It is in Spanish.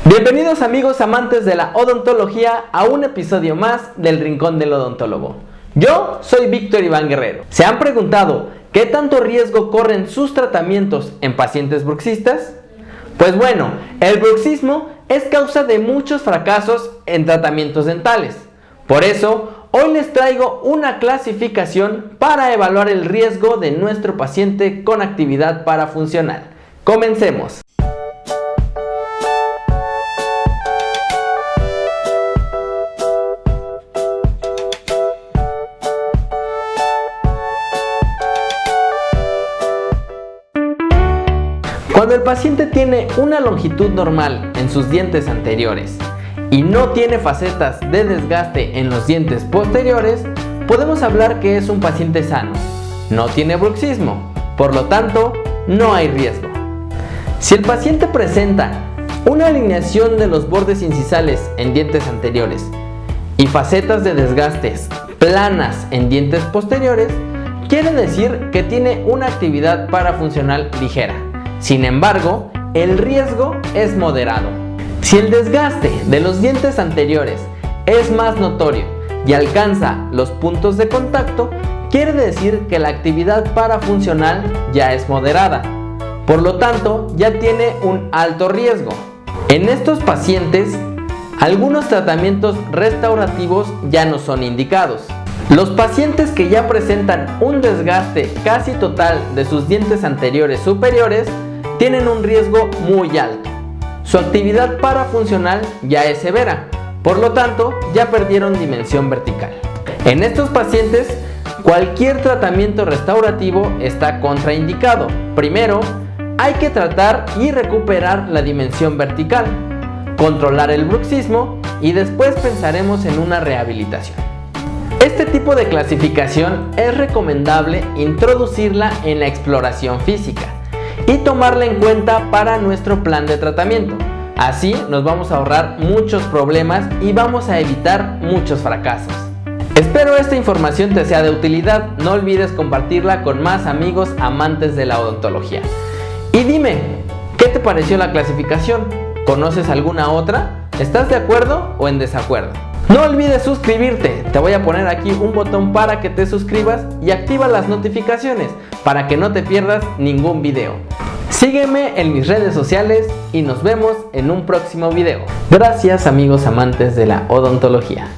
Bienvenidos amigos amantes de la odontología a un episodio más del Rincón del Odontólogo. Yo soy Víctor Iván Guerrero. ¿Se han preguntado qué tanto riesgo corren sus tratamientos en pacientes bruxistas? Pues bueno, el bruxismo es causa de muchos fracasos en tratamientos dentales. Por eso, hoy les traigo una clasificación para evaluar el riesgo de nuestro paciente con actividad parafuncional. Comencemos. Cuando el paciente tiene una longitud normal en sus dientes anteriores y no tiene facetas de desgaste en los dientes posteriores, podemos hablar que es un paciente sano. No tiene bruxismo, por lo tanto, no hay riesgo. Si el paciente presenta una alineación de los bordes incisales en dientes anteriores y facetas de desgastes planas en dientes posteriores, quiere decir que tiene una actividad parafuncional ligera. Sin embargo, el riesgo es moderado. Si el desgaste de los dientes anteriores es más notorio y alcanza los puntos de contacto, quiere decir que la actividad parafuncional ya es moderada. Por lo tanto, ya tiene un alto riesgo. En estos pacientes, algunos tratamientos restaurativos ya no son indicados. Los pacientes que ya presentan un desgaste casi total de sus dientes anteriores superiores tienen un riesgo muy alto. Su actividad parafuncional ya es severa, por lo tanto ya perdieron dimensión vertical. En estos pacientes, cualquier tratamiento restaurativo está contraindicado. Primero, hay que tratar y recuperar la dimensión vertical, controlar el bruxismo y después pensaremos en una rehabilitación. Este tipo de clasificación es recomendable introducirla en la exploración física y tomarla en cuenta para nuestro plan de tratamiento. Así nos vamos a ahorrar muchos problemas y vamos a evitar muchos fracasos. Espero esta información te sea de utilidad. No olvides compartirla con más amigos amantes de la odontología. Y dime, ¿qué te pareció la clasificación? ¿Conoces alguna otra? ¿Estás de acuerdo o en desacuerdo? No olvides suscribirte, te voy a poner aquí un botón para que te suscribas y activa las notificaciones para que no te pierdas ningún video. Sígueme en mis redes sociales y nos vemos en un próximo video. Gracias amigos amantes de la odontología.